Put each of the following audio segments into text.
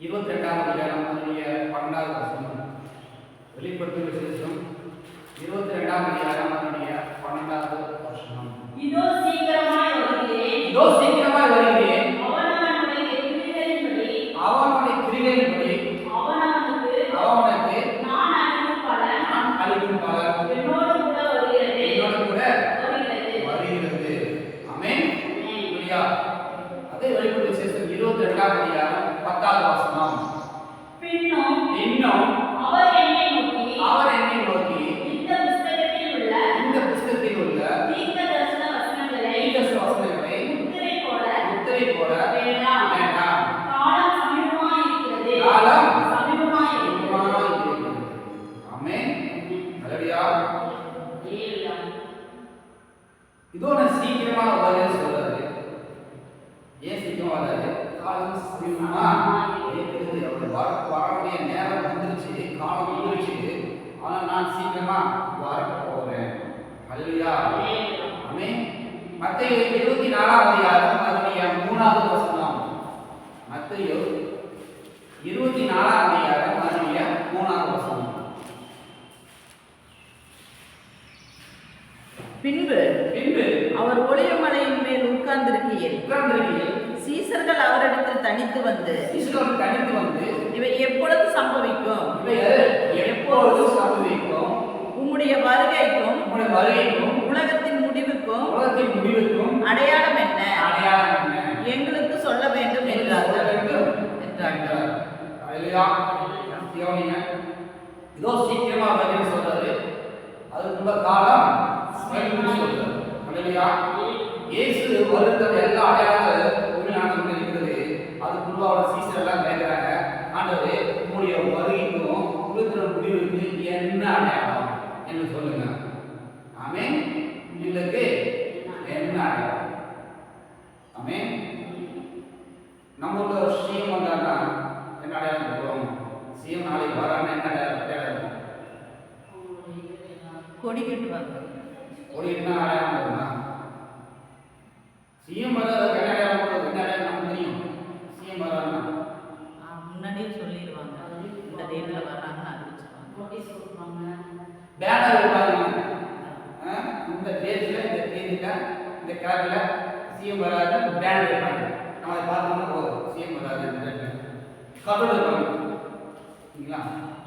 22ஆம் அதிகாரம் அதனுடைய 12வது வசனம். வெளிப்படுத்தும் விசேஷம் 22ஆம் அதிகாரம் அதனுடைய 12வது வசனம். இதோ சீக்கிரமாய் வருகிறேன். இதோ சீக்கிரமாய் வருகிறேன். அவனவனுடைய கிரியைகளின்படி அவனவனுக்கு நான் அளிக்கும் பலன் என்னோடு கூட வருகிறது. ஆமென். ஹalleluya. அதே வெளிப்படுத்தும் விசேஷம் 22ஆம் அதிகாரம் 10வது வசனம். இன்னும் அவர் என்னை நோக்கி இந்த புஸ்தகத்தில் உள்ள தீர்க்கதரிசன வசனங்களை முத்திரை போட வேண்டாம். காலம் சமீபமாய் இருக்கிறது. ஆமென். ஹalleluya. இதோ நான் சீக்கிரமா வருகிறேன்னு சொல்றாரு. ஏன் சீக்கிரமா வராரு? காலம் சமீபமா இருக்கிறது. அவர் வரக்கூடிய நேரம் வந்துருச்சு, காலம் வந்துருச்சு. ஆனா நான் சீக்கிரமா வர போறேன். ஹalleluya. ஆமென். மத்தேயு 24ஆம் அதிகாரம் அதனுடைய 3வது வசனம். மத்தேயு 24ஆம் அதிகாரம் அதனுடைய 3வது வசனம். பின்பு அவர் ஒளியமலையின் மேல் உட்கார்ந்திருக்கையில் சீசர்கள் அவரிடத்தில் தனித்து வந்து இவை எப்பொழுது சம்பவிக்கும்? உம்முடைய வருகைக்கும் உலகத்தின் முடிவுக்கும் அடையாளம் என்ன? எங்களுக்கு சொல்ல வேண்டும் என்றார்கள். இதோ சீக்கிரமா வருகிறேன்னு சொல்றாரு. அதுக்கு ரொம்ப காலம் சொல்றாரு. ஹalleluya. இயேசு வருகிற எல்லா அடையாளங்களும் உண்மையானது இருக்கிறது. அதுக்குள்ள அவர் சீசர் எல்லாம் கேட்கிறாங்க, ஆண்டவரே உங்களுடைய வருகைக்கும் உலகத்தின் முடிவுக்கு என்ன அடையாளம் என்று சொல்லுங்க. ஆமென். எங்களுக்கு என்ன அடையாளம்? ஆமென். நம்ம ஊர்ல சிஎம் வந்தாங்கன்னா என்ன அடையாளம் போகிறோம்? சிஎம் நாளைக்கு வரான்னு என்ன அடையாளம்? கொடி கட்டுவாங்க. கொடி என்ன அடையாளம் வருமா? சிஎம் வராது என்ன அடையாளம் போடுறது? என்ன அடையாளம் நமக்கு தெரியும். சிஎம் வரான்னா முன்னாடியே சொல்லிடுவாங்க, இந்த டேட்ல வர்றாங்கன்னு அறிவிச்சிருவாங்க. பேனர் வைப்பாங்க. இந்த டேட்ல இந்த தேதியில இந்த கிழமையில சிஎம் வராது பேனர் வைப்பாங்க. நம்ம அதை பார்த்தோம்னா போதும், சிஎம் வராது இந்த டேட்ல கபடி வைப்பாங்க. சரிங்களா?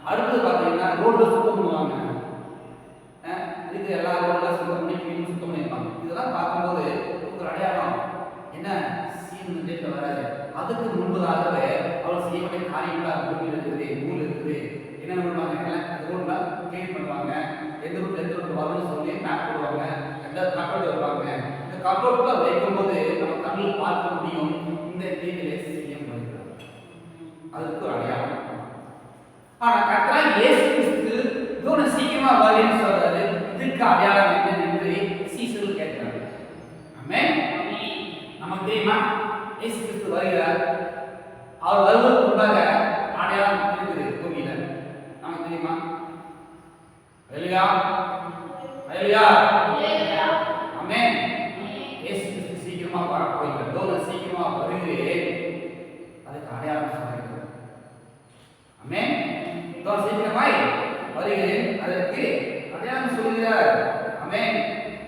அடுத்தது பார்த்தீங்கன்னா ரோட்ல சுத்தம் பண்ணுவாங்க. இதுக்கு எல்லா ரோட்ல சுத்தம் பண்ணி கிளீன் சுத்தம் பண்ணியிருப்பாங்க. இதெல்லாம் பார்க்கும்போது ஒரு அடையாளம் என்ன? சிஎம் இந்த டேட்ல வராது. அதுக்கு முன்பதாகவே அவர் செய்ய வேண்டிய காரியங்களாக பூமியில் இருக்குது, ஊரில் இருக்குது. என்ன பண்ணுவாங்க? எல்லாம் ரோட்ல கிளீன் பண்ணுவாங்க. எந்த ரூட் வரணும்னு சொல்லி மேப் போடுவாங்க. ரெண்டாவது கப்போர்ட் வைப்பாங்க. இந்த கப்போர்ட்ல வைக்கும்போது நம்ம கண்ணில் பார்க்க முடியும், இந்த தேதியிலே சிஎம் வருகிறார். அதுக்கு ஒரு அடையாளம். ஆனா கர்த்தராகிய இயேசு கிறிஸ்து இதோ நான் சீக்கிரமா வருகிறேன்னு சொல்றாரு. இதுக்கு அடையாளம் என்ன என்று சீசர்கள் கேட்கிறாங்க. ஆமென். நமக்கு தெரியுமா இயேசு கிறிஸ்து வருகிறார்? அவர் வருவதற்கு முன்பாக அடையாளம் இருக்குது பூமியில. நமக்கு தெரியுமா? ஹalleluya. ஹalleluya. ஆமென். இயேசு கிறிஸ்து சீக்கிரமா வர போகிறார். இதோ நான் சீக்கிரமா வருகிறேன். அதுக்கு அடையாளம் சொல்றாரு. ஆமென். இதோ சீக்கிரமாய் வருகிறேன். அதற்கு அடையாளம் சொல்கிறார். ஆமென்.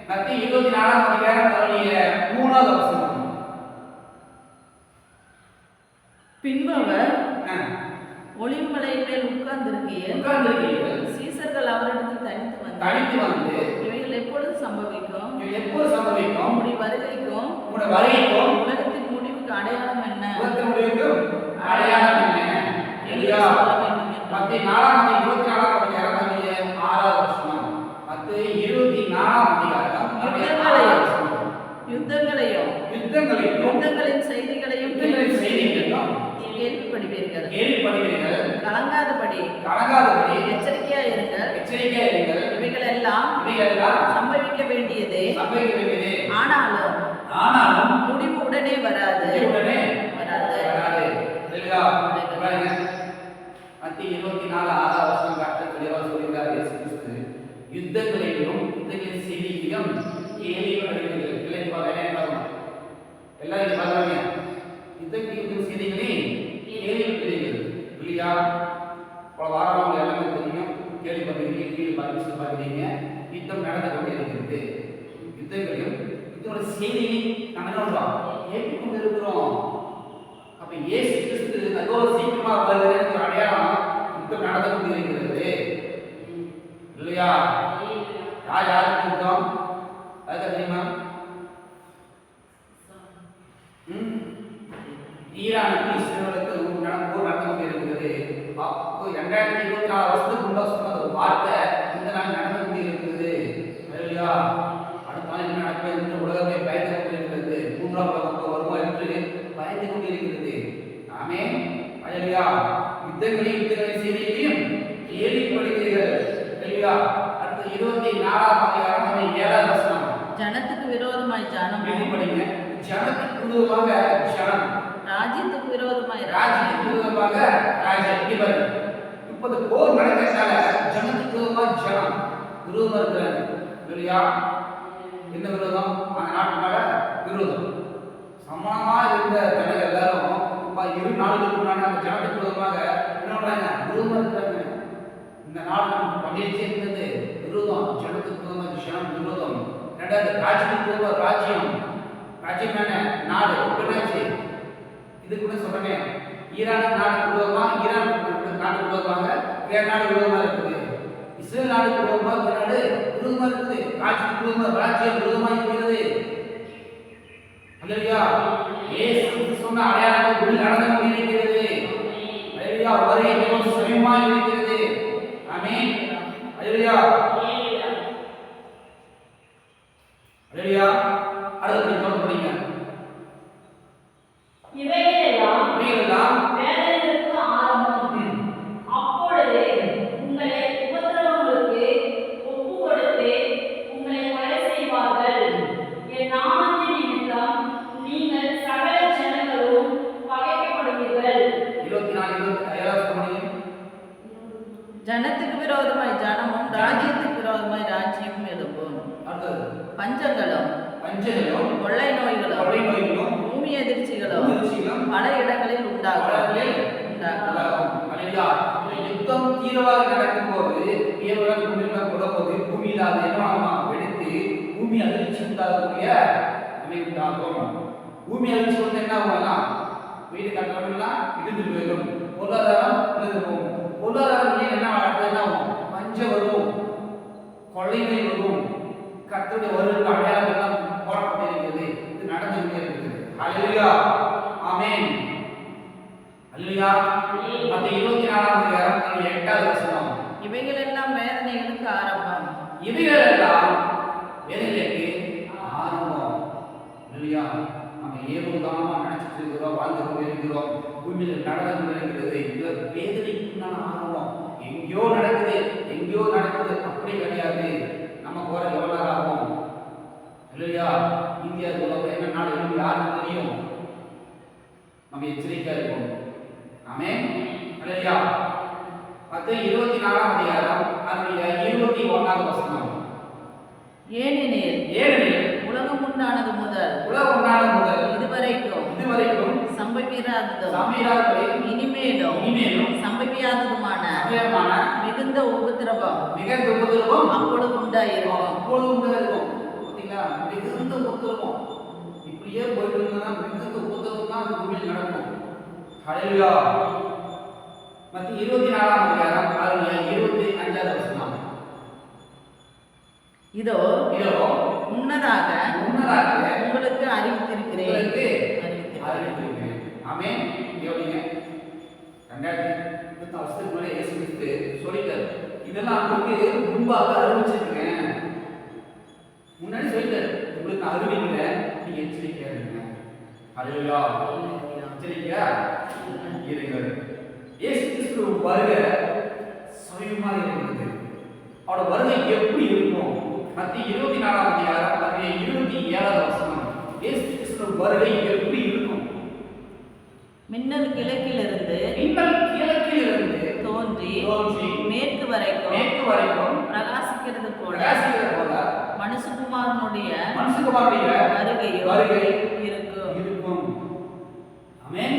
மத்தேயு 24ஆம் அதிகாரம் அதனுடைய 3வது வசனம். பின்பு அவர் ஒளிமலையின் மேல் உட்கார்ந்திருக்கையில் சீசர்கள் அவரிடத்தில் தனித்து வந்து இவைகள் எப்பொழுது சம்பவிக்கும்? உம்முடைய வருகைக்கும் உலகத்தின் முடிவுக்கு அடையாளம் என்ன? மத்தேயு 4ஆம் அதிகாரம் 6வது வசனம். மத்தேயு 24ஆம் அதிகாரம் யுத்தங்களின் செய்திகளையும் கேள்விப்படுவீர்கள். கலங்காதபடி எச்சரிக்கையா இருங்கள். இவைகள் எல்லாம் சம்பவிக்க வேண்டியதே. ஆனாலும் முடிவு உடனே வராது. மத்தேயு 24:6 வசனம் காட்ட தெளிவாக சொல்கிறார் இயேசு கிறிஸ்து. யுத்தங்களிலும் யுத்தங்களின் செய்திகளையும் கேள்விப்படுவீர்கள். எல்லாரும் பாருங்க, யுத்தங்களின் செய்திகளை கேள்விப்படுவீர்கள். செய்தியை பார்க்கிறீங்க. யுத்தம் நடந்து கொண்டு இருக்கிறது. யுத்தங்களையும் இதோட செய்தியை நம்ம என்ன பண்றோம்? கேட்டுக்கொண்டு இருக்கிறோம். அப்ப இயேசு கிறிஸ்து அதோ சீக்கிரமா வருகிறேன்னு ஒரு அடையாளம் யுத்தம் நடந்து கொண்டு இருக்கிறது இல்லையா? யாருக்கு யுத்தம்? அது தெரியுமா? ஈரானுக்கு இஸ்ரேலுக்கு போர் நடந்து கொண்டு இருக்கிறது. அப்போ 2024 வருஷத்துக்கு முன்னாடி சொன்ன ஒரு வார்த்தை இந்த நாள் நடந்து கொண்டு இருக்கிறது இல்லையா? அடுத்த நாள் என்ன நடக்கும் என்று உலகமே பயந்து கொண்டு இருக்கிறது. 3ஆம் உலகம் வருமா என்று பயந்து கொண்டு இருக்கிறது. ஆமென். அல்லேலூயா. யுத்தங்களை செய்தியையும் கேள்விப்படுகிறீர்கள் இல்லையா? அடுத்து 24ஆம் அதிகாரம் 7ஆம் வசனம். ஜனத்துக்கு விரோதமாய் ஜனம் படிங்க. ஜனத்துக்கு விரோதமாக ஜனம், ராஜ்யத்துக்கு விரோதமாய் ராஜ்யத்துக்கு விரோதமாக ராஜ்யம். இப்போது போர் நடக்கிறதால ஜனத்துக்கு விரோதமாக ஜனம் விரோதமா இருக்கிறாங்க இல்லையா? என்ன விரோதம்? அந்த நாட்டு மேல விரோதம். சமமா இருந்த ஜனங்கள் எல்லாரும் இரு நாடுகளுக்கு முன்னாடி அந்த ஜனத்துக்கு விரோதமாக என்ன பண்றாங்க? விரோதமா இருக்கிறாங்க. இந்த நாடு பண்டிகை இருந்தது விரோதம். ஜனத்துக்கு விரோதமாக ஜனம் விரோதம். ரெண்டாவது ராஜ்யத்துக்கு விரோதமாக ராஜ்யம். ராஜ்யம் என்ன? நாடு. என்னாச்சு? இது கூட சொல்றேன். ஈரான் நாடு விரோதமா, ஈரான் நாடு விரோதமாக வேற நாடு விரோதமா இருக்குது. இஸ்ரேல் நாடு விரோதமாக வேற நாடு விரோதமா இருக்குது. ராஜ்யத்துக்கு விரோதமாக ராஜ்யம் விரோதமா இருக்கிறது. அல்லேலூயா. இயேசு சொன்ன அடையாளங்கள் உள்ள நடந்து கொண்டிருக்கிறது. அல்லேலூயா. வருகை மிகவும் சமீபமாக இருக்கிறது. ஆமென். அல்லேலூயா. அல்லேலூயா. அடுத்து தொடர்ந்து படிங்க. இவைகளெல்லாம் வேதனைகளுக்கு ஆரம்பம். அப்பொழுது உங்களை உபத்திரவங்களுக்கு ஒப்பு கொடுத்து உங்களை கொலை செய்வார்கள். என் நாமத்தின் நிமித்தம் நீங்கள் சகல ஜனங்களும் பகைக்கப்படுவீர்கள். 24 ஜனத்துக்கு விரோதமாய் ஜனமும் ராஜ்யத்துக்கு விரோதமாய் ராஜ்யமும் எழும்பும். பஞ்சங்களும் கொள்ளை நோய்களும் பூமி எதிர்ச்சிகளும் பல இடங்களில் உண்டாகும். யுத்தம் தீவிரமாக நடக்கும் போது பூமியில் அது என்ன வெடித்து பூமி அதிர்ச்சி உண்டாகக்கூடிய நிலை உண்டாகும். பூமி அதிர்ச்சி வந்து என்ன ஆகும்? வீடு கட்டணம்லாம் இடிந்து போயிடும். பொருளாதாரம் இருக்கும். பொருளாதாரம் என்ன ஆகும்? பஞ்சம் வரும், கொள்ளைகள் வரும். கர்த்தருடைய வருகிற அடையாளங்கள் எல்லாம் போடப்பட்டிருக்கிறது. இது நடந்து கொண்டே இருக்கிறது. அல்லேலூயா. ஆமென். அல்லேலூயா. அந்த 24ஆம் அதிகாரம் 8வது வசனம். இவைகளெல்லாம் வேதனைகளுக்கு ஆரம்பம். இவைகளெல்லாம் வேதனைகளுக்கு ஆரம்பம். அல்லேலூயா. நம்ம ஏகோதாமா நினைச்சிட்டு இருக்கிறோம், வாழ்ந்து கொண்டு இருக்கிறோம். பூமியில் நடந்து கொண்டிருக்கிறது. இது வேதனைக்குண்டான ஆரம்பம். எங்கேயோ நடக்குது அப்படி கிடையாது. நம்ம போற எவ்வளவு நேரம் ஆகும் இல்லையா? இந்தியாவுக்குள்ள என்ன நாடு யாருக்கு தெரியும்? நம்ம எச்சரிக்கையா இருக்கும். ஆமென். இல்லையா? 24ஆம் அதிகாரம் 21வது வசனம். ஏனெனில் உலகம் உண்டானது முதல் இதுவரைக்கும் சம்பவியாததும் இனிமேலும் சம்பவியாததுமான மிகுந்த உபத்திரவம் அப்பொழுது உண்டாயிருக்கும். பார்த்தீங்களா? மிகுந்த உபத்திரவம் இப்படியே போயிட்டு இருந்தா மிகுந்த உபத்திரவம் தான் பூமியில் நடக்கும். ஹல்லேலூயா. மத்திய 24ஆம் அதிகாரம் 25வது வசனம். இதோ முன்னதாக உங்களுக்கு அறிவித்திருக்கிறேன். ஆமென். யோகிங்க 2024 வருஷத்துக்கு முன்னாடி இயேசு கிறிஸ்து சொல்லிட்டார். இதெல்லாம் உங்களுக்கு முன்பாக அறிவிச்சிருக்கேன். முன்னாடி சொல்லிட்டார். உங்களுக்கு அறிவிக்கிறேன், நீங்க எச்சரிக்கையா இருங்க. அல்லேலூயா. எச்சரிக்கையா இருங்க. இயேசு கிறிஸ்து வருகை சமீபமாக இருக்கிறது. அவரோட வருகை எப்படி இருக்கும்? மத்திய 24ஆம் அதிகாரம் 27வது வசனம். இயேசு கிறிஸ்து வருகை எப்படி இருக்கும்? மின்னல் கிழக்கிலிருந்து தோன்றி மேற்கு வரைக்கும் பிரகாசிக்கிறது போல மனுஷகுமாரனுடைய வருகை இருக்கும். ஆமென்.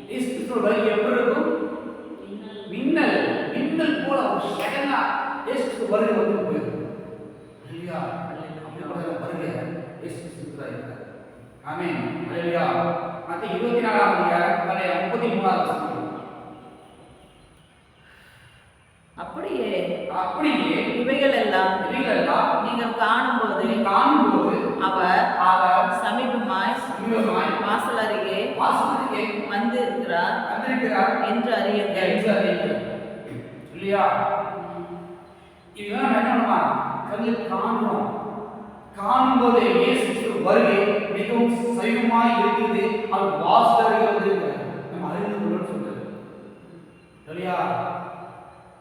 இயேசு கிறிஸ்து வருகை எப்படி இருக்கும்? மின்னல் போல ஒரு செகண்டா இயேசு வருகை வந்து போயிருக்கு. ஹalleluya. அப்படிப்பட்ட வருகை இயேசு கிறிஸ்துவாக இருக்கிறார். ஆமென். ஹalleluya. மத்தேயு 24ஆம் அதிகாரம் 33ஆவது வசனம். அப்படியே இவைகள் எல்லாம் நீங்கள் காணும்போது அவர் சமீபமாய் வாசல் அருகே வந்து இருக்கிறார் என்று அறியுங்கள். இல்லையா? இதெல்லாம் என்ன பண்ணுமா? கண்ணில் காண்கிறோம். காணும்போது இயேசு கிறிஸ்து வருகை மிகவும் சமீபமாய் இருக்கிறது. அவர் வாசல் அருகே வந்து இருக்கிறார். நம்ம அறிந்து கொள்ளணும்னு சொல்றது. இல்லையா?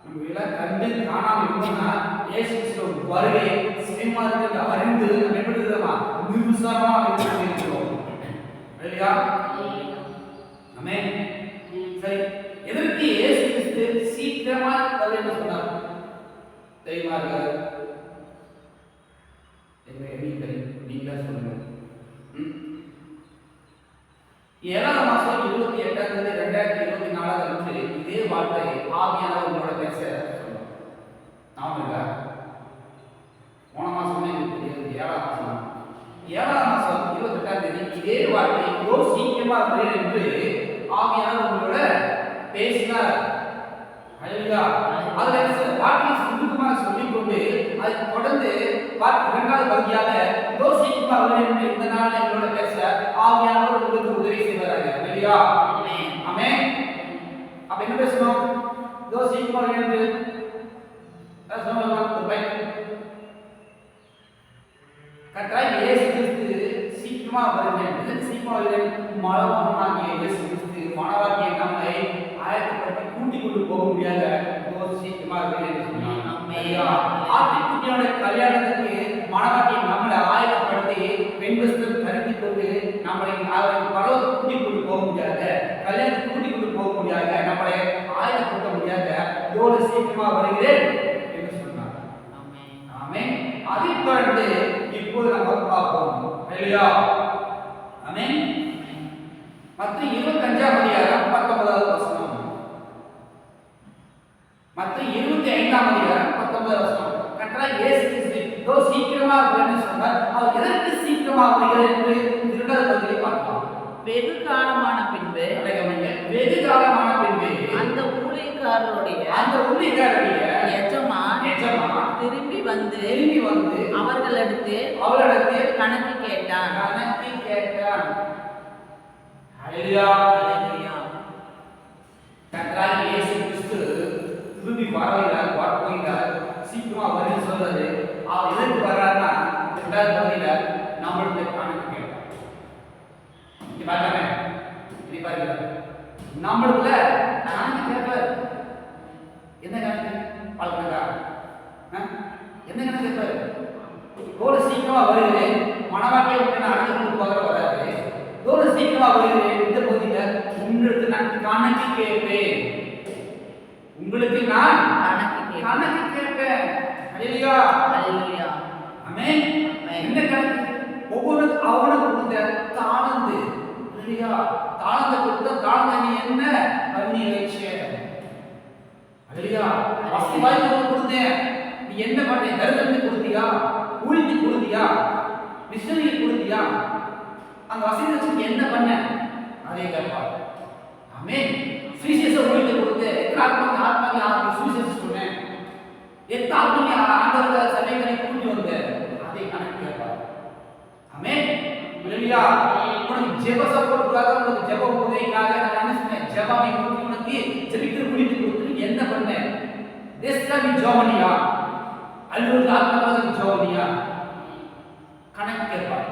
நம்ம எல்லாம் கண்டு காணாம இருந்தோம்னா இயேசு கிறிஸ்து வருகை சமீபமா இருக்கிறது அறிந்து நம்ம எப்படி இருக்கிறோமா? நிர்விசாரமா இருக்கிறோம். இல்லையா? ஆமென். சரி, எதற்கு இயேசு கிறிஸ்து சீக்கிரமா வருகை சொன்னார்? தெரியுமா? நீங்களா சொல்லுங்க. 7ஆம் மாசம் 28ஆம் தேதி 2024 அன்று இதே வார்த்தை ஆவியானவர் உங்களோட பேச சொன்னார். நாம இல்ல போன மாசமே 7ஆம் மாசம் 28ஆம் தேதி இதே வார்த்தை இவ்வளோ சீக்கிரமா வருகிறது என்று ஆவியானவர் உங்களோட பேசினார். ஹalleluya. அதுல சில வார்த்தையை சுருக்கமாக சொல்லிக்கொண்டு அதை தொடர்ந்து வார்த்தை 2வது பகுதியாக இவ்வளோ சீக்கிரமா வருகிறது என்று இந்த நாள் எங்களோட பேச ஆவியானவர் உங்களுக்கு உதவி செய்வாராக. ஹalleluya. ஆமென். ஆமென். அப்ப என்ன பேசணும்? இவ்வளோ சீக்கிரமா வருகிறது சொன்னோம். ஒரு பைக் கர்த்தராகிய இயேசு கிறிஸ்து சீக்கிரமா வருகிறது. சீக்கிரமா வருகிறது. மனவாட்டிய இயேசு கிறிஸ்து மனவாட்டிய நம்மை ஆயத்தப்படுத்தி கூட்டிக் கொண்டு போக முடியாத சீக்கிரமா ஆட்டுக்குட்டியோட கல்யாணத்துக்கு மனவாட்டியை நம்மளை ஆயத்தப்படுத்தி பெண்பஸ்தல் கருத்தி கொண்டு நம்மளை பலவத்தை கூட்டிக் கொண்டு போக முடியாத, கல்யாணத்துக்கு கூட்டிக் கொண்டு போக முடியாத, நம்மளை ஆயத்தப்படுத்த முடியாத இதோடு சீக்கிரமா வருகிறேன் என்று சொன்னார். ஆமென். அதை தொடர்ந்து இப்போது நம்ம பார்ப்போம். ஹalleluya. ஆமென். மத்தேயு 25ஆம் அதிகாரம் 19வது வசனம். மத்தேயு 25ஆம் அதிகாரம் 19வது வசனம். கர்த்தராகிய இயேசு கிறிஸ்து இதோ சீக்கிரமா வருகிறேன்னு சொன்னார். அவர் எதற்கு சீக்கிரமா வருகிறார் என்று 2வது பகுதியை பார்க்கலாம். வெகு காலமான பின்பு அந்த ஊழியக்காரருடைய எஜமான் திரும்பி வந்து அவர்களிடத்து கணக்கு கேட்டான். ஹalleluya. கர்த்தராகிய இயேசு கிறிஸ்து திரும்பி வரப்போகிறார். சீக்கிரமா வருன்னு சொல்றது. அவர் எதற்கு வர்றாருன்னா 2வது பகுதியில நம்மளுடைய கணக்கு கேட்டார். இங்க பாருங்க, இது பாருங்க, நம்மளுக்குள்ள கணக்கு கேட்பார். என்ன கணக்கு? பாருங்க, என்ன கணக்கு கேட்பார்? இவ்வளவு சீக்கிரமா வருகிறேன், மனவாட்டியை விட்டு நான் அழைத்து கொண்டு போகிற வராது. இவ்வளவு சீக்கிரமா வருகிறேன், இந்த பகுதியில உங்களுக்கு நான் கணக்கு கேட்பேன். உங்களுக்கு நான் கணக்கு கேட்பேன். ஹalleluya. ஹalleluya. ஆமென். என்ன கணக்கு? ஒவ்வொரு அவனுக்கு கொடுத்த தாளந்து. ஹalleluya. தாளந்து கொடுத்த தாளந்து நீ என்ன பண்ணி வச்ச? ஹalleluya. வசதிவாய் கொடுத்தேன். நீ என்ன பண்ணி? தரிசனத்தை கொடுத்தியா? ஊழியத்தை கொடுத்தியா? மிஷனரி கொடுத்தியா? அந்த வசதி வச்சு என்ன பண்ண? அதே கேட்பார். ஆமென். சுவிசேஷ ஊழியத்தை கொடுத்து ஆத்மாவை சுவிசேஷம் சொன்னேன். எத்த ஆத்மாவை ஆண்டவர் சபைகளை கூட்டி வந்த அதை கணக்கு கேட்பார். ஆமென். ஹalleluya. உனக்கு ஜெப சப்போர்ட்காக, உனக்கு ஜெப உதவிக்காக நான் என்ன சொன்னேன்? ஜெபமை கூட்டி உனக்கு ஜெபிக்கிற ஊழியத்தை கொடுத்து என்ன பண்ண? தேசகாமி ஜோமனியா, அல்லூர் ஆத்மாவை ஜோமனியா கணக்கு கேட்பார்.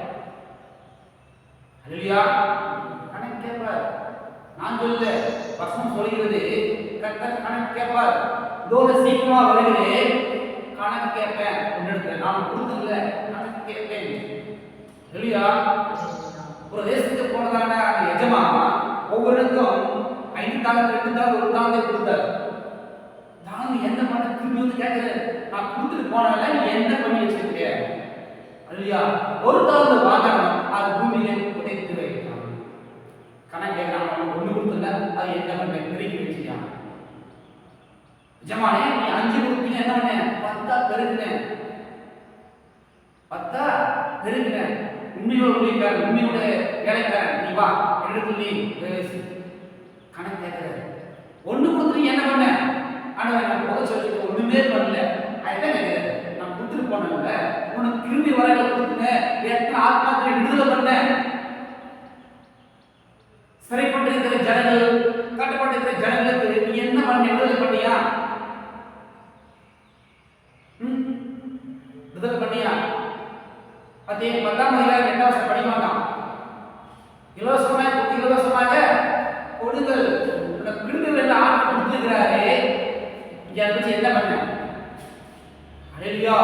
ஹalleluya. கணக்கு கேட்பார். நான் சொல்ல வசனம் சொல்கிறது, கர்த்தர் கணக்கு கேட்பார். இதோட சீக்கிரமா வருகிறேன், கணக்கு கேட்பேன். உன்னிடத்துல நான் கொடுத்ததில்ல, கணக்கு கேட்பேன். ஹalleluya. ஒரு தேசத்துக்கு போனதான அந்த எஜமான் ஒவ்வொருக்கும் 5 தாளந்து 2 தாளந்து 1 தாளந்தை கொடுத்தார். நான் என்ன பண்ண? திரும்பி வந்து கேட்கிறேன், நான் கொடுத்துட்டு போனால நீ என்ன பண்ணி வச்சிருக்க? ஹalleluya. ஒரு தாளந்து வாங்கணும், அது பூமியிலே புதைத்து வைத்தான். கணக்கு கேட்கிறான். ஒண்ணு கொடுத்தல, அது என்ன பண்ண? பிரிக்கி வச்சியா? ஜமானே நீ 5 கொடுத்தீங்க என்ன பண்ண 10 பெருக்கினேன் 10 பெருக்கினேன் உண்மையோட ஊழியக்காரன் உண்மையோட வேலைக்காரன் நீ வா எடுத்து நீ கணக்கு கேட்கிறாரு ஒண்ணு கொடுத்து என்ன பண்ண ஆண்டவரே நான் போக சொல்லிட்டு ஒண்ணுமே பண்ணல அதான் நான் கொடுத்துட்டு போனேன்ல உனக்கு திரும்பி வரல கொடுத்துங்க எத்தனை ஆத்மாக்களை விடுதலை பண்ண சிறைப்பட்டிருக்கிற ஜனங்கள் கட்டப்பட்டிருக்கிற ஜனங்களுக்கு நீ என்ன பண்ண விடுதலை பண்ணியா விடுதலை பண்ணியா அதே 10ஆம் அதிகாரம் 2ஆம் வசனம் படிப்பாங்க இலவசமாக கொடுங்கள் விடுதலை ஆட்சி கொடுத்துக்கிறாரு இதை வச்சு என்ன பண்ண ஹல்லேலூயா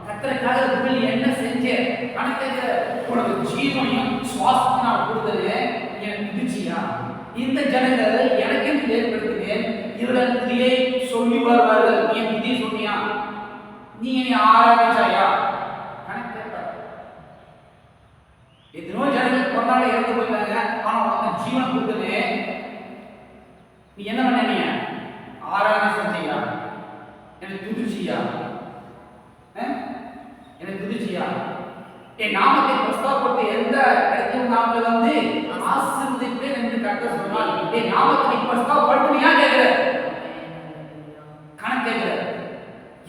கர்த்தருக்காக நீ என்ன செஞ்ச கணக்கு உனக்கு ஜீவனையும் சுவாசத்தையும் நான் கொடுத்தது எனக்கு துதிச்சியா இந்த ஜனங்கள் எனக்கு ஏற்படுத்தினேன் இவர்கள் துதியை சொல்லி வருவார்கள் நீ துதி சொன்னியா நீ என்னை ஆராதிச்சாயா கணக்கு கேட்பார் எத்தனோ ஜனங்கள் கொண்டாட இறந்து போயிட்டாங்க ஆனா உனக்கு ஜீவனை கொடுத்தது நீ என்ன பண்ண நீ ஆராதனை செஞ்சியா எனக்கு துதிச்சியா எனக்கு துதிச்சியா என் நாமத்தை பிரஸ்தாபப்பட்டு எந்த இடத்துல நாம வந்து ஆசீர்வதிப்பேன் என்று கர்த்தர் சொன்னால் என் நாமத்தை பிரஸ்தாபப்படுத்தியா கேட்கிற கணக்கு கேட்கிற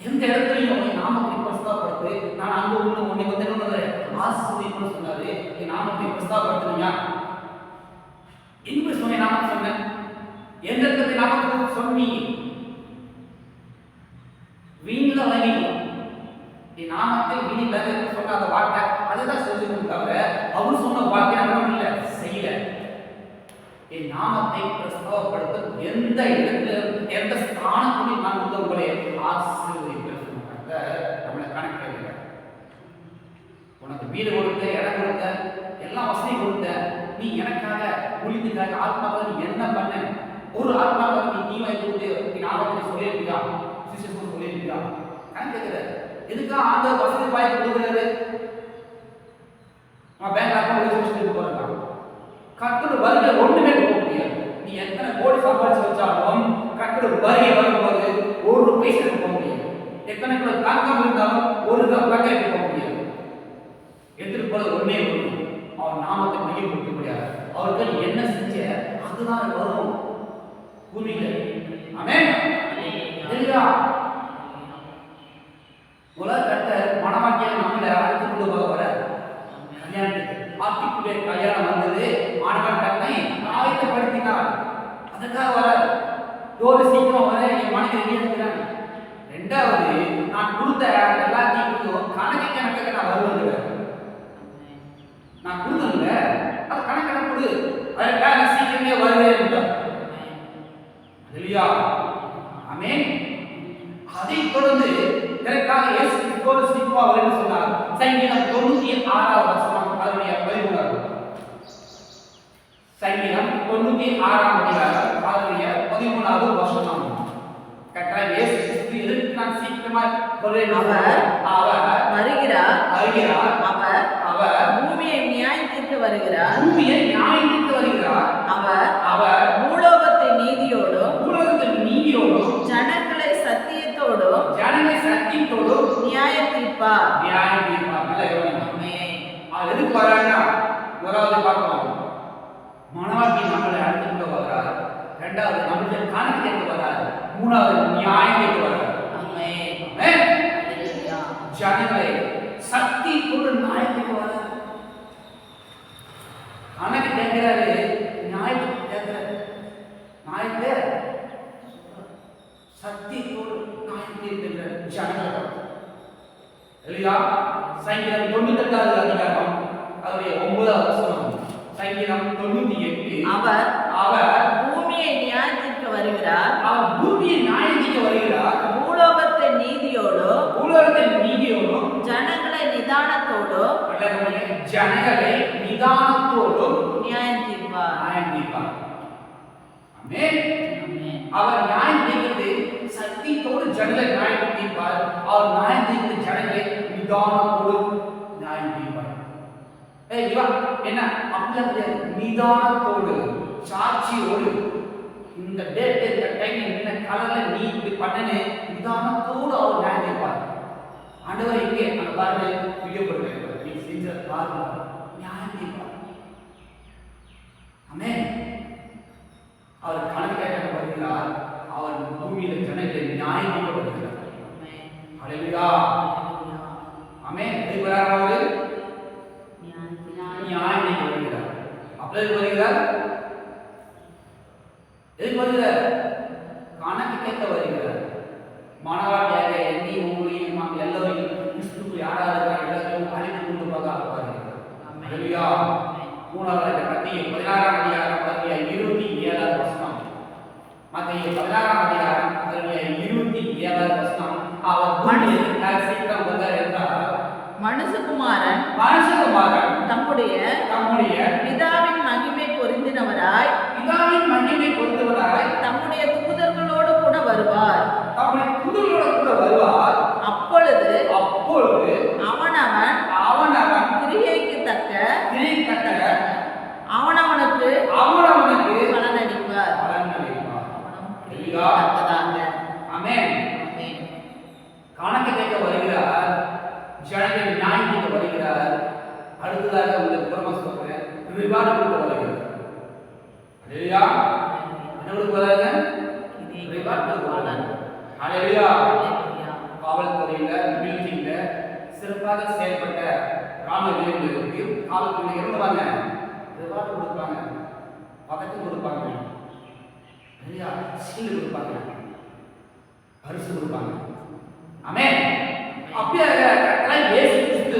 எந்த இடத்துலையும் என் நாமத்தை பிரஸ்தாபப்படுத்து நான் அங்க உன்னை வந்து என்ன ஆசீர்வதிப்பேன்னு சொன்னாரு என் நாமத்தை பிரஸ்தாபப்படுத்தியா எங்க சொன்ன நாமத்தை சொன்னேன் எந்த இடத்துல நாமத்தை சொன்னி வீணில் வழங்கி என் நாமத்தை வீணில் சொன்ன அந்த வார்த்தை அதுதான் சொல்லிக்கணும் தவிர அவர் சொன்ன வார்த்தை நம்ம இல்லை செய்யல என் நாமத்தை பிரஸ்தாபப்படுத்த எந்த இடத்துல எந்த ஸ்தானத்திலும் நான் வந்து உங்களை ஆசீர்வதிப்பேன் நம்மளை கணக்கு உனக்கு வீடு கொடுத்த இடம் கொடுத்த எல்லாம் வசதி கொடுத்த நீ எனக்காக ஊழியத்துக்காக ஆத்மாவை நீ என்ன பண்ண ஒரு ஆத்மாவை நீ தீமை கொடுத்து நீ நாமத்தை சொல்லியிருப்பியா சிஸ்டர் சொல்லியிருப்பியா கணக்கு எதுக்கா அந்த வசதி வாய்ப்பு கொடுக்குறாரு அவன் பேங்க் அக்கௌண்ட் வச்சுட்டு போறான் கர்த்தர் வருகை ஒண்ணுமே போக முடியாது நீ எத்தனை கோடி சம்பாதிச்சு வச்சாலும் கர்த்தர் வருகை வரும்போது ஒரு பைசா போக முடியாது எத்தனை கூட தங்கம் இருந்தாலும் ஒரு தங்கம் போக முடியாது எடுத்துட்டு போறது ஒன்னே ஒண்ணு அவன் நாமத்தை மையப்படுத்த முடியாது அவருக்கு நீ என்ன செஞ்ச அதுதான் வரும் பூமியில ஆமென் இல்லையா உலக கர்த்தர் மனவாட்டியை நம்மளை அழைத்து கொண்டு போக வர கல்யாணத்துக்கு ஆத்திக்குள்ளே கல்யாணம் வந்தது ஆண்டவர் தன்னை ஆயத்தப்படுத்தினார் அதுக்காக வர டோர் சீக்கிரம் வர என் மனைவி இருக்கிறாங்க ரெண்டாவது நான் கொடுத்த எல்லாத்தையும் கணக்கு நான் வருவேன் நான் கொடுத்தல அது கணக்கு கொடு அதுக்காக சீக்கிரமே வருவேன் இல்லையா ஆமென் அதை தொடர்ந்து எனக்காக இயேசு கிறிஸ்து சீக்கிரமா வருன்னு சொன்னார் சங்கீதம் 96 வசனம் அதனுடைய 13 சங்கீதம் 96 அதிகாரம் அதனுடைய 13வது வசனம் கர்த்தர் இயேசு கிறிஸ்து எதற்கு நான் சீக்கிரமா வருவேன் அவர் வருகிறார் அவர் பூமியை நியாயத்திற்கு வருகிறார் அவர் பூலோகத்தின் நீதியோடும் ஜனங்களை சத்தியத்தோடும் நியாயம் தீர்ப்பார் எதுக்கு வராங்க முதலாவது பார்க்கலாம் மனவாட்டி நம்மளை அழைத்துட்டு வர்றார் இரண்டாவது நம்மளுடைய கணக்கு கேட்க வர்றார் மூணாவது நியாயம் கேட்க வர்றார் ஜனங்களை சத்தியத்தோடு நியாயத்துக்கு வர்றார் கணக்கு கேட்கிறாரு நியாயத்துக்கு கேட்கிறாரு நியாயத்தை சத்தியத்தோடு நியாயம் தீர்க்கின்ற ஜனங்கள் இல்லையா சங்கீதம் 98வது அதிகாரம் அதனுடைய 9வது வசனம் சங்கீதம் 98 அவர் பூமியை நியாயத்திற்கு வருகிறார் பூலோகத்தின் நீதியோடும் ஜனங்களை நிதானத்தோடும் நியாயம் தீர்ப்பார் அவர் நியாயம் தீர்க்கிறது சத்தியத்தோடு ஜனங்களை நியாயம் தீர்ப்பார் அவர் நியாயம் தீர்க்கிறது ஜனங்களை நிதானத்தோடு நியாயம் தீர்ப்பார் என்ன அப்படியே நிதானத்தோடு சாட்சியோடு இந்த டேட் இந்த டைம் என்ன கலர்ல நீ இப்படி பண்ணனே நிதானத்தோடு அவர் நியாயம் தீர்ப்பார். ஆண்டவர் இங்கே அந்த பாருங்க வீடியோ போடுறாங்க, நீ செஞ்ச பாருங்க நியாயம் தீர்ப்பார். ஆமென். அவர் கணக்கு கேட்க வருகிறார், அவர் பூமியில ஜனங்களை நியாயம் தீர்க்க வருகிறார். ஹalleluya. ஆமென். எதுக்கு வரார் அவர்? நியாயம் தீர்க்க வருகிறார். அப்பொழுது வருகிறார், எதுக்கு வருகிறார்? கணக்கு கேட்க வருகிறார். மாணவர்களாக எண்ணி உங்களையும் எல்லோரையும் கிறிஸ்துவுக்கு யாராவது எல்லாத்தையும் அழைத்து கொண்டு போக வருகிறார். ஹalleluya. மூணாவது மத்திய 16ஆம் அதிகாரம் 27வது வசனம். மத்திய 16ஆம் அதிகாரம் 27வது வசனம். அவர் பூமியில் சீக்கிரம் வந்தார் என்றால் மனுஷகுமாரன் தம்முடைய பிதாவின் மகிமை பொருந்தினவராய் தம்முடைய தூதர்களோடு கூட வருவார். அப்பொழுது அவனவன் கிரியைக்கு தக்க அவனவனுக்கு பலனளிப்பார். ஆமென். கணக்கு கேட்க வருகிறார், ஜனங்கள் நியாயம் தீர்க்க வருகிறார். அடுத்ததாக உங்களுக்கு புறமா சொல்றேன், ரிவார்டு கொடுக்க வருகிறார். ஹalleluya. என்ன கொடுக்க வராங்க? ரிவார்டு கொடுக்க வராங்க. ஹalleluya. காவல்துறையில பில்டிங்ல சிறப்பாக செயல்பட்ட ராணுவ வீரர்களுக்கு காவல்துறை இருந்தவங்க ரிவார்டு கொடுப்பாங்க, பதக்கம் கொடுப்பாங்க, ஹalleluya, சீல் கொடுப்பாங்க, பரிசு கொடுப்பாங்க. ஆமென். அப்படியே இயேசு கிறிஸ்து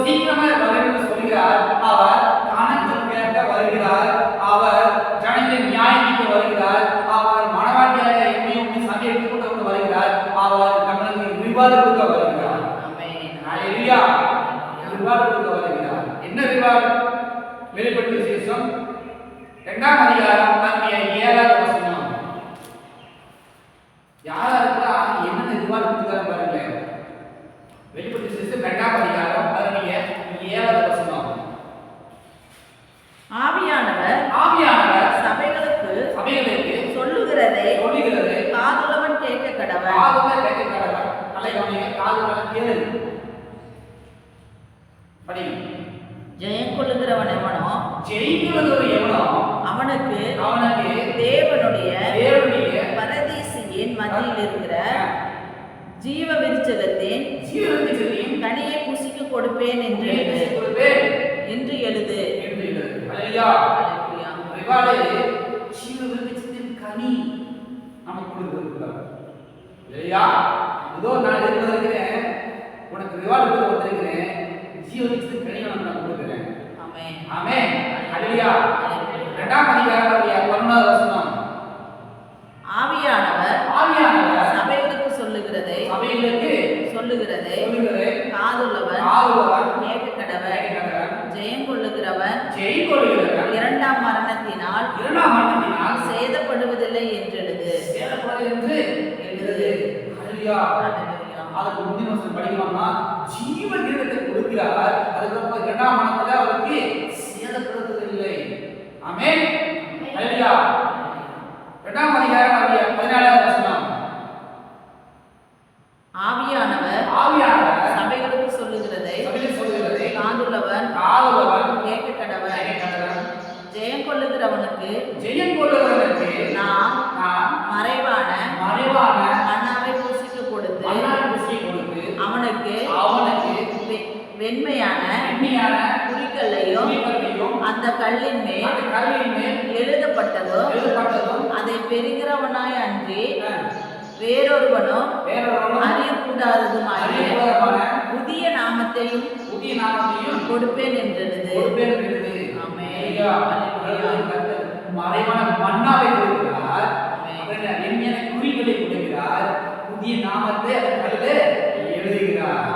சீக்கிரமா வருகிறார் சொல்கிறார். அவர் கணக்கு கேட்க வருகிறார், அவர் ஜனங்களை நியாயம் தீர்க்க வருகிறார், அவர் மனவாட்டியாக என்னையும் சபையை எடுத்துக்கொண்டு வருகிறார், அவர் நம்மளுக்கு ரிவார்டு கொடுக்க வருகிறார். ஆமென். ஹalleluya. ரிவார்டு கொடுக்க வருகிறார். என்ன ரிவார்டு? வெளிப்படுத்தின விசேஷம் 2ஆம் அதிகாரம் 7வது வசனம். யாராருக்கு என்ன ரிவார்டு கொடுத்தாரு பாருங்க. வெளிப்படுத்தின விசேஷம் 2ஆம் அதிகாரம் 7வது வசனம். ஆவியானவர் சபைகளுக்கு சொல்லுகிறதை காதுள்ளவன் கேட்க கடவன். ஜெயம் கொள்ளுகிறவன் எவனோ அவனுக்கு தேவனுடைய பரதீசியின் மத்தியில் இருக்கிற ஜீவ விருட்சகத்தின் கனியை புசிக்க கொடுப்பேன் என்று எழுது. கனி நமக்கு கொடுக்கிறார். இல்லையா? இதோ நான் இருக்கிறேன், உனக்கு ரிவார்டு கொடுத்திருக்கிறேன், ஜீவனுக்கு கனி நான் கொடுக்கிறேன். ஆமென். ஆமென். ஹalleluya. 2ஆம் அதிகாரம் 11வது வசனம். ஆவியானவர் சபைகளுக்கு சொல்லுகிறதை காதுள்ளவன் கேட்க கடவன். ஜெயம் கொள்ளுகிறவன் 2ஆம் மரணத்தினால் சேதப்படுவதில்லை என்று எழுது. ஹalleluya. அதுக்கு முந்தின வசனம் படிக்கலாமா? ஜீவ கிரீடத்தை கொடுக்கிறார், அதுக்கப்புறம் 2ஆம் மரணத்துல அவருக்கு சேதப்படுவதில்லை. ஆமென். ஹalleluya. 2ஆம் அதிகாரம் 14வது வசனம். ஆவியானவர் சபைகளுக்கு சொல்லுகிறதை காதுள்ளவன் கேட்க கடவன். ஜெயம் கொள்ளுகிறவனுக்கு நான் மறைவான மன்னாவை புசிக்க கொடுத்து அவனுக்கு வெண்மையான குறிக்கல்லையும் அந்த கல்லின் மேல் எழுதப்பட்டதும் அதை பெறுகிறவனாய் அன்றி வேறொருவனும் அறியக்கூடாததுமாகிய புதிய நாமத்தையும் கொடுப்பேன் என்றது. மறைவான மன்னாவை கொடுக்கிறார், குறிகளை கொடுக்கிறார், புதிய நாமத்தை அந்த கல்லில் எழுதுகிறார்.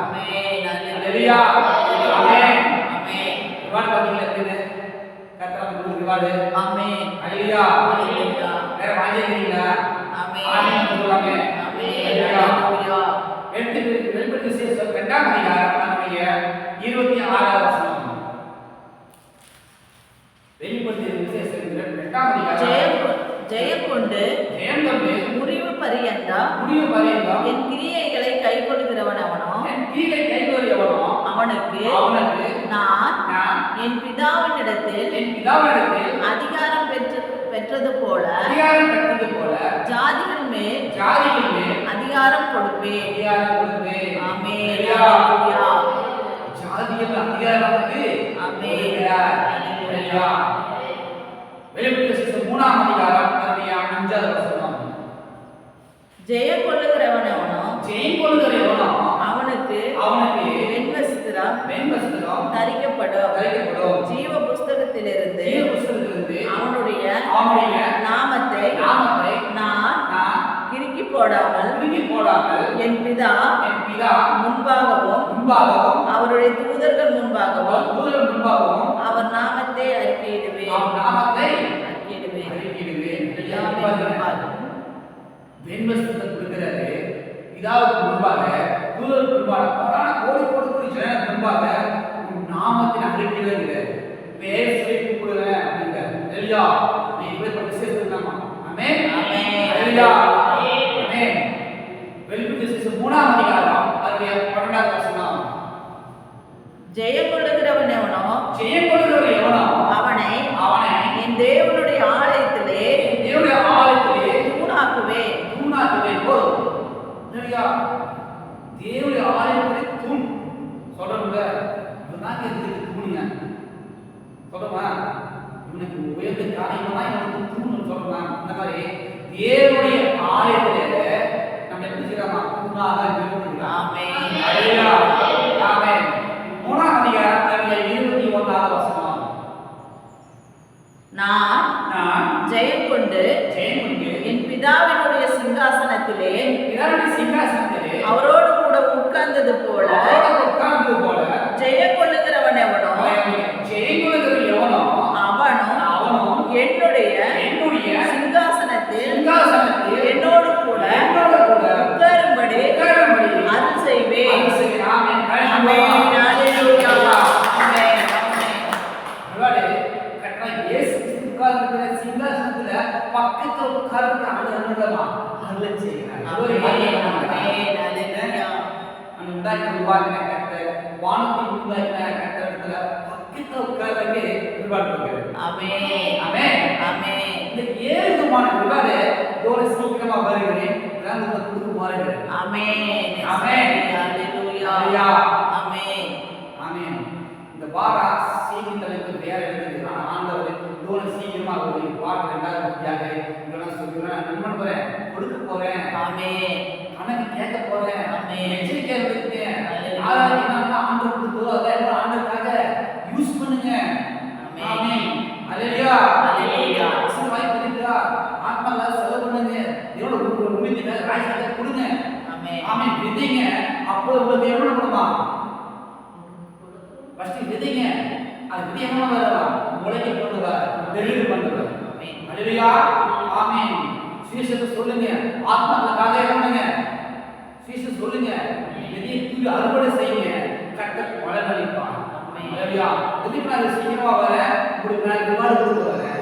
வேற வாங்கிக்கிறீங்களா? வெளிப்படுத்தின விசேஷம் 2ஆம் அதிகாரம் 26வது வசனம். வெளிப்படுத்தின விசேஷம் 2ஆம் அதிகாரம் ஜெயம் கொண்டு முடிவு பரியந்தம் என் கிரியைகளை கைக்கொள்கிறவன் அவனோ அவனுக்கு நான் என் பிதாவினிடத்தில் அதிகாரம் பெற்றது போல ஜாதிகள் மேல் அதிகாரம் கொடுப்பேன். ஆமென். ஜெயம் கொள்ளுகிறவன் அவனோ அவனுக்கு வெண்வஸ்திரம் தரிக்கப்படும். ஜீவ புஸ்தகத்திலிருந்து அவனுடைய நாமத்தை நான் கிறுக்கி போடாமல் என் பிதா முன்பாகவும் அவருடைய தூதர்கள் முன்பாகவும் அவர் நாமத்தை அறிக்கையிடுவேன். பிதாவுக்கு முன்பாக தூதருக்கு முன்பாக கோடி முன்பாக நாமத்தின் அறிக்கையில பேர் சொல்லி கூப்பிடுவேன் அப்படிங்கிறார். சரியா? நீ இப்படிப்பட்ட விசேஷமா? ஆமென். வெளிப்படுத்தின விசேஷம் 3ஆம் அதிகாரம் அதுல 12வது வசனம். ஜெயம் கொள்ளுகிறவன் எவனோ அவனை என் தேவனுடைய ஆலயத்திலே தூணாக்குவேன். சரியா? தேவனுடைய ஆலயத்திலே தூண் சொல்றோம்ல, இதுதான் எதுக்கு தூணுங்க சொல்றோமா? இவனுக்கு உயர்ந்த காரியமா இவனுக்கு தூண் சொல்றோமா? இந்த மாதிரி தேவனுடைய ஆலயத்திலே நம்ம எப்படி செய்யறோமா? தூணாக இருக்கிறோம். ஆமென். ஆமென். 3ஆம் அதிகாரம் 21வது வசனம். நான் ஜெயம் கொண்டு என் பிதாவினுடைய சிங்காசனத்திலே அவரோடு கூட உட்கார்ந்தது போல ஜெயம் கொள்ளுகிறவன் எவனோ அவனும் என்னுடைய சிங்காசனத்தில் என்னோடு கூட உட்காரும்படி அருள் செய்வேன். சிங்காசனத்துல பக்கத்துல உட்கார்ந்து அனுபவமா அருள் செய்கிறார். உருவாக்கின கட்ட வானத்தை உருவாக்கின கட்டடத்துல பக்கத்துல உட்கார்ந்து உருவாக்குகிறது. இந்த 7 விதமான விவாடு தோற சீக்கிரமா வருகிறேன் கொடுத்து மாறுகிறேன். இந்த வாரா செய்தி தலைப்பு வேற எழுதுது. ஆனா ஆண்டவர் தோற சீக்கிரமா வருது. பாட்டு 2வது பத்தியாக இதெல்லாம் சொல்லுறேன். நண்பன் போறேன் கொடுக்க போறேன். கணக்கு கேட்க போறேன். எச்சரிக்கையா இருக்கேன். ஆராதனை ஆண்டவர் கொடுத்தோ அதே ஆண்டவருக்காக யூஸ் பண்ணுங்க. அல்லேலூயா. வாய்ப்பு இருக்கா? ஆத்மால செலவு பண்ணுங்க. தேவனோட உண்மையை ராஜ்யத்தை கொடுங்க. விதைங்க. அப்போ உங்களுக்கு என்ன பண்ணுமா? ஃபர்ஸ்ட் விதைங்க. அது விதை என்ன வரவா? முளைக்க கொண்டு வர டெலிவரி பண்ணுங்க. அல்லேலூயா. ஆமென். சுவிசேஷத்தை சொல்லுங்க. ஆத்மாவுக்காக பண்ணுங்க. சுவிசேஷம் சொல்லுங்க. விதையை தூக்கி அறுவடை செய்யுங்க. கர்த்தர் பலனளிப்பார். அல்லேலூயா. எதுக்கு நான் சீக்கிரமா வரேன்? உங்களுக்கு நான் ரிவார்டு கொடுக்க வரேன்.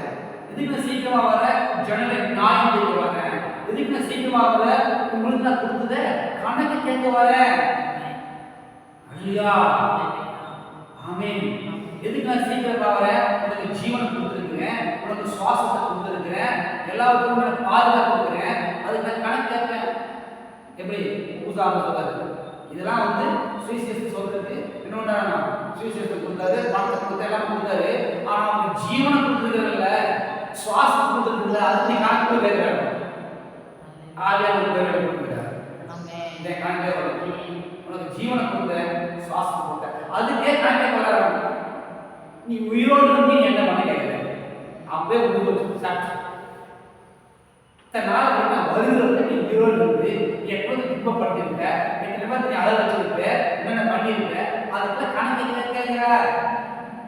எதுக்கு நான் சீக்கிரமா வரேன்? ஜனங்களுக்கு நியாயம் செய்ய வரேன். எதுக்கு நான் சீக்கிரமா வரேன்? உங்களுக்கு நான் கொடுத்ததை கணக்கு கேட்க வரேன். அல்லேலூயா. ஆமென். எதுக்கு நான் சீக்கிரமா வரேன்? உனக்கு ஜீவனை கொடுத்துருக்கிறேன், உனக்கு சுவாசத்தை கொடுத்துருக்கிறேன், எல்லாத்துக்கும் உனக்கு பாதுகாப்பு கொடுக்குறேன். அதுக்கு நான் கணக்கு கேட்பேன். எப்படி உதாரணம் சொல்றாரு? இதெல்லாம் சுவிசேஷத்தை சொல்றதுக்கு இன்னொன்று சுவிசேஷத்தை கொடுத்தாரு, பணத்தை கொடுத்தா எல்லாம் கொடுத்தாரு. ஆனா அவனுக்கு ஜீவனை கொடுத்துருக்கிறல்ல, சுவாசம் கொடுத்துருக்குல்ல, அதுக்கு கணக்கு கேட்கிறாரு. ஆவியானவர் பேரை கொடுக்கிறார். இந்த கணக்கே உனக்கு ஜீவனை கொடுத்தேன், சுவாசத்தை கொடுத்தேன், அதுக்கே கணக்கே வராது. நீ உயிரோடு இருந்து என்ன பண்ண கேட்கிற? அப்படியே சாட்சி நாள் வருகிறது. நீ உயிரோடு இருந்து எப்போது துன்பப்பட்டிருக்க, எத்தனை பேர் நீ அழகு வச்சிருக்க, என்னென்ன பண்ணிருக்க, அதுக்கெல்லாம் கணக்கு கேட்கிறார்.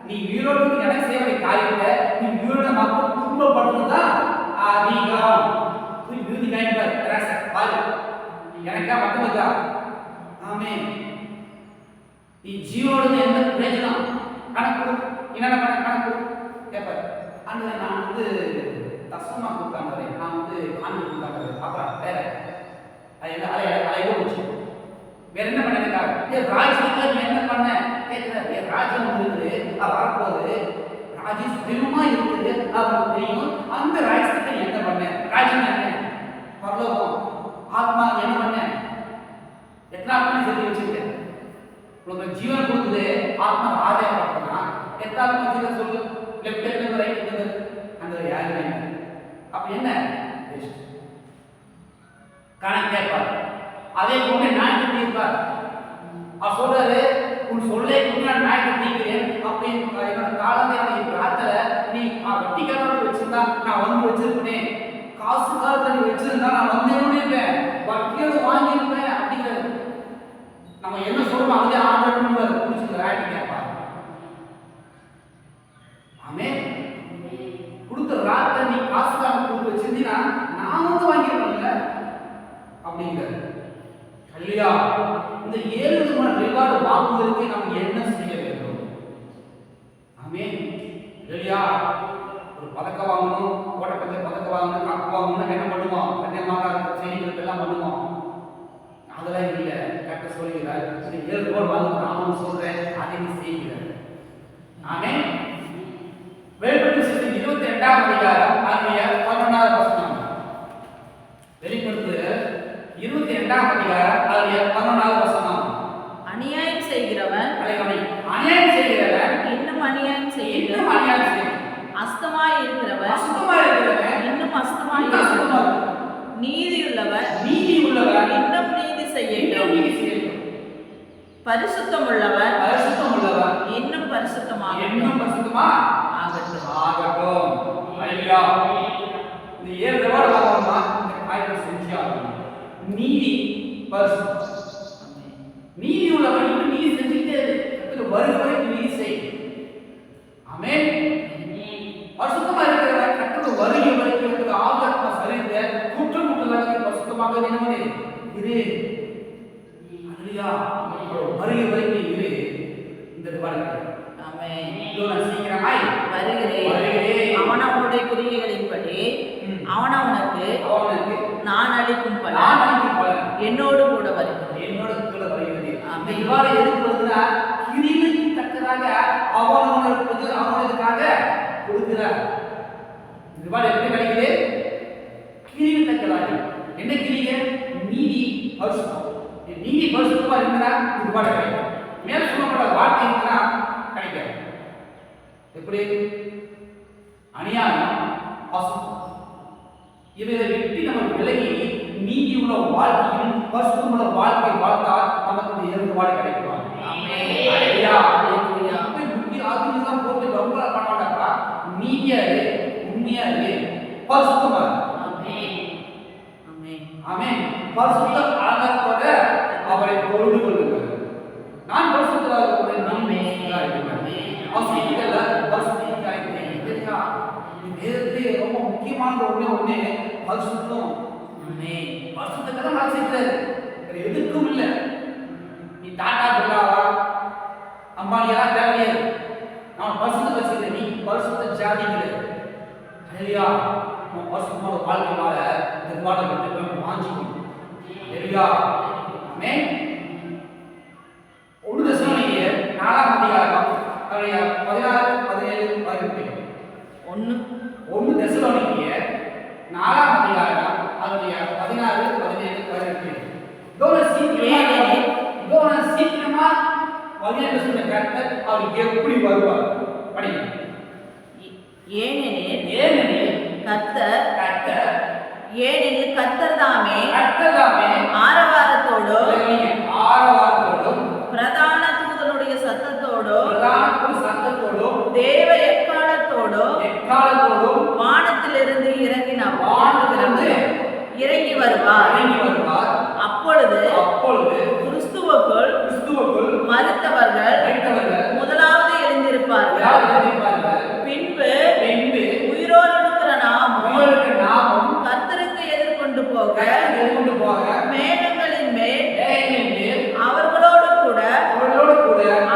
நீ உயிரோடு எனக்கு செய்ய வேண்டிய காரியத்தை நீ உயிரோட மக்கள் துன்பப்படுறதுதான் அதிகம். விருதி காய்ப்பார் பாரு எனக்கா மட்டுமதா. ஆமென். நீ ஜீவோடு எந்த பிரயோஜனம்? கணக்கு என்னென்ன பண்ண கணக்கு கேட்பார். அந்த நான் தசமா கொடுத்தாங்க என் ராஜ்யத்தை நீ என்ன பண்ண கேட்கிறார். என் ராஜ்யம் இருக்குது, வரப்போகுது, ராஜ்யம் சுதந்திரமா இருக்குது அப்படின்னு தெரியும். அந்த ராஜ்யத்தை என்ன பண்ண? ராஜ்யம் என்ன? பரலோகம். ஆத்மா என்ன பண்ண? எத்தனை ஆத்மா சொல்லி வச்சிருக்கேன்? உங்களுக்கு ஜீவன் கொடுக்குது, ஆத்மா ஆதாயம் பார்த்தோம்னா எத்தனை ஆத்மா வச்சுக்க சொல்லு. லெஃப்ட் ஹேண்ட் ரைட் ஹேண்ட் அந்த யாருமே அப்ப என்ன கணக்கு கேட்பார். அதே போல நாயத்தை தீர்ப்பார். அவர் சொல்றாரு, உன் சொல்லே நான் நாயத்தை தீர்க்கிறேன் அப்படின்னு என்னோட காலத்தை பிரார்த்தல நீ வட்டி காலத்தை வச்சிருந்தா நான் வந்து வச்சிருப்பேன், காசு காலத்தை நீ வச்சிருந்தா நான் வந்து இருப்பேன், வட்டியோடு வாங்கியிருப்பேன் அப்படிங்கிறது. நம்ம என்ன சொல்றோம் அதே ஆர்டர் புரிச்சுக்கிற நாயத்தை கேட்பார். ஆமே கொடுத்த ராத்தை நீ காசு காலம் கொடுத்து வச்சிருந்தீங்கன்னா நான் வந்து வாங்கியிருப்பேன்ல அப்படிங்கிறது. இல்லையா? இந்த 7 விதமான ரிவார்டு வாங்குவதற்கு நம்ம என்ன செய்ய வேண்டும்? ஆமே இல்லையா? ஒரு பதக்கம் வாங்கணும், ஓட்டப்பந்தய பதக்கம் வாங்கணும், கப்பு வாங்கணும், என்ன பண்ணுவோம்? கண்ணியமாக செய்திகள் எல்லாம் பண்ணுவோம். அதெல்லாம் இல்லை. கட்ட சொல்கிறார் 7 ரிவார்டு வாங்கணும், நான் சொல்றேன், அதை நீ செய்கிறார். ஆமே வெளிப்படுத்தி 22ஆம் அதிகாரம் 11ஆவது வசனம். வெளிப்படுத்து 22ஆம் அதிகாரம் 11ஆவது வசனம். அநியாயம் செய்கிறவன் அநியாயம் செய்கிறவன் இன்னும் அநியாயம் இன்னும் அநியாயம் செய்கிறான். அஸ்தமாய் இருக்கிறவன் இன்னும் அஸ்தமாய் இருக்கிறவன். நீதியுள்ளவன் இன்னும் நீதி செய்யட்டும். பரிசுத்தம் உள்ளவன் இன்னும் பரிசுத்தமாக ஆகட்டும். ஹல்லேலூயா. இந்த 7 ரிவார்டு வாங்கணும்னா இந்த காரியத்தை செஞ்சு ஆகணும். நீதி பரிசுத்தம். நீதி உள்ளவன் இன்னும் நீதி செஞ்சுட்டே இருக்கு. வருகிறவரை நீதி செய். ஆமென். பரிசுத்தமா இருக்கிறவன் கர்த்தர் வருகிற வரைக்கும் ஆத்மா சரிந்த குற்றம் குற்றலாக பரிசுத்தமாக நினைவனே இரு. ஹல்லேலூயா. வருகிற வரைக்கும் இரு. இந்த ரிவார்டு. ஆமென். நான் சீக்கிரமாய் வருகிறேன். அவனவனுடைய கிரியைகளின்படி அவனவனுக்கு நான் அளிக்கும் பலன் என்னோடு கூட வருகிறது. அந்த இவ்வாறு எதுக்கு வருதுன்னா கிரியைக்கு தக்கதாக அவனுக்காக கொடுக்கிறார். இவ்வாறு எப்படி கிடைக்குது? கிரியை தக்கதாக. என்ன கிரியை? நீதி பரிசுத்தம். நீதி பரிசுத்தமா இருந்தா இவ்வாறு கிடைக்கும். மேல் சொல்லப்பட்ட வார்த்தை இருந்தா கிடைக்காது. எப்படி? அநியாயம் அசுத்தம் இவரை விட்டு நம்ம விலகி நீதி உள்ள வாழ்க்கையும் பரிசுத்தம் உள்ள வாழ்க்கை வாழ்ந்தால் நமக்கு இந்த 2 ரிவார்டு கிடைக்கும். அதுதான் போட்டு ரொம்ப பண்ணாடா. நீதியா இரு, உண்மையா இரு, பரிசுத்தமா இரு. ஆமென். பரிசுத்த அலங்காரத்தோட அவரை தொழுது கொள்ளுங்கள். நான் பரிசுத்தராக இருக்கிறேன், நான் பரிசுத்தராக இருக்கிறேன். அவசியங்கள்ல பரிசுத்தராக இருக்கிறேன். சரியா? வேதத்திலே ரொம்ப முக்கியமான ஒண்ணே பரிசுத்தம். ஆமென். பரிசுத்தத்தை நான் செய்யறது எதுக்கும் இல்லை. நீ டாடா பிர்லாவா அம்பானியா தேவையாது. நான் பரிசுத்தத்தை வச்சுக்கிறேன். நீ பரிசுத்த ஜாதிங்களே. ஹல்லேலூயா. நம்ம பரிசுத்தமான வாழ்க்கை வாழ இந்த ரிவார்டை பெற்றுக்கொள்ள வாஞ்சிக்கணும். ஹல்லேலூயா. ஆமென். 1 தெசலோனிக்கேயர் 4ஆம் அதிகாரம் 16 17 18. 1 தெசலோனிக்கேயர் 4ஆம் அதிகாரம் 16 17 18. சீக்கிரமா வழியாக சொன்ன கர்த்தர் அவர் எப்படி வருவார்? படிங்க. ஏனெனில் கர்த்தர் தாமே ஆரவாரத்தோடும் பிரதான தூதனுடைய சத்தத்தோடும் தேவ எக்காலத்தோடும் வானத்திலிருந்து இறங்கி வருவார். அப்பொழுது கிறிஸ்துவுக்குள் மரித்தவர்கள் முதலாவது எழுந்திருப்பார்கள். பின்பு உயிரோடு இருக்கிற நாமும் கர்த்தருக்கு எதிர்கொண்டு போக மேகங்களின் மேல் அவர்களோடு கூட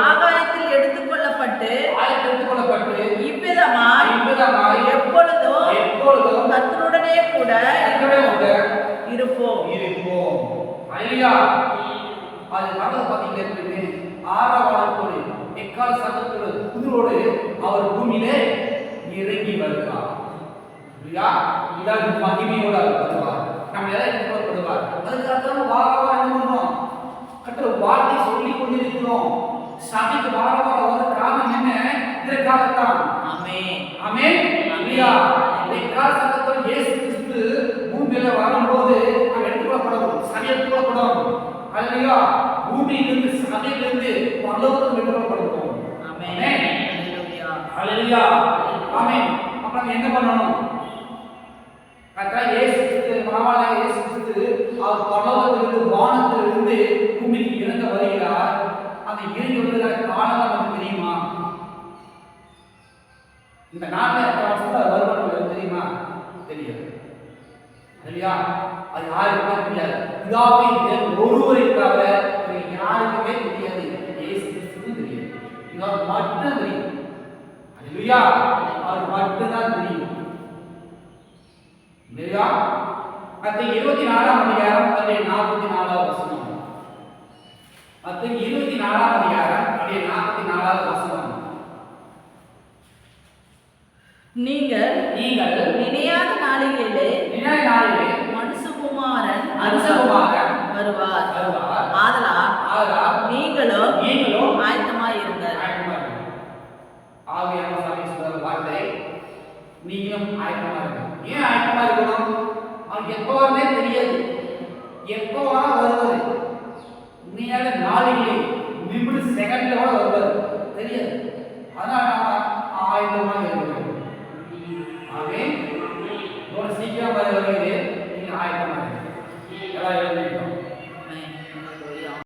ஆகாயத்தில் எடுத்துக்கொள்ளப்பட்டு இவ்விதமாய் எப்பொழுதும் கர்த்தருடனே கூட இருப்போம். ஹல்லேலூயா. அது வரத பார்த்தீங்கன்னா ஆரவாரத்தோடு எக்கால சத்தத்தோடு குதிரோடு அவர் பூமியிலே இறங்கி வருவார். இல்லையா? இதாவது மகிமையோட வருவார். நம்ம எதை எடுத்துக்கொள்ளப்படுவார். அதுக்காக வாரவா என்ன பண்ணணும்? கற்ற வார்த்தை சொல்லி கொண்டிருக்கிறோம். சபைக்கு வாரவா வர காரணம் என்ன? இதற்காகத்தான். ஆமென். ஆமென். இல்லையா? எக்கால சத்தத்தோடு இயேசு கிறிஸ்து பூமியில வரும்போது நாம் எடுத்துக்கொள்ளப்படும். சபை எடுத்துக்கொள்ளப்படும். அல்லையா? பூமியிலிருந்து சபையிலிருந்து பரலோகத்துக்கு எடுத்துக்கொள்ளப்படுவோம். ஆமென். ஹalleluya. ஆமென். அப்ப நம்ம என்ன பண்ணணும்? கர்த்தர் இயேசு கிறிஸ்து மனவாள இயேசு கிறிஸ்து அவர் பரலோகத்திலிருந்து வானத்திலிருந்து பூமிக்கு இறங்க வருகிறார். அந்த இறங்கி வருகிற காலம் நமக்கு தெரியுமா? இந்த நாள்ல வருவார் தெரியுமா? தெரியாது. இல்லையா? அது யாருக்குமே தெரியாது. பிதாவை ஒருவரை தவிர யாருக்குமே தெரியாது. இயேசு கிறிஸ்துவுக்கு தெரியாது. இவர் மட்டும் தெரியும். அல்லேலூயா. அவர் மட்டும்தான் தெரியும். இல்லையா? அந்த 24ஆம் அதிகாரம் 44வது வசனம். அந்த 24ஆம் அதிகாரம் 44வது வசனம். நீங்கள் நினையாத நாளிலே மனுஷகுமாரன் வருவார். ஆதலால் நீங்களும் ஆயத்தமாய் இருங்கள். ஆவியான சாமி சொல்ற வார்த்தை, நீங்களும் ஆயத்தமா இருக்கணும். ஏன் ஆயத்தமா இருக்கணும்? அவன் எப்போ வரனே தெரியாது. எப்போ வர வருவது உண்மையான நாளிலே நிமிட செகண்ட்ல கூட வருவது தெரியாது. அதனால நாம ஆயத்தமா இருக்கணும். ஆமென். ஒரு சீக்கிரம் வருகிறது. நீங்க ஆயத்தமா இருக்கணும். எல்லாம் எழுதிட்டோம்.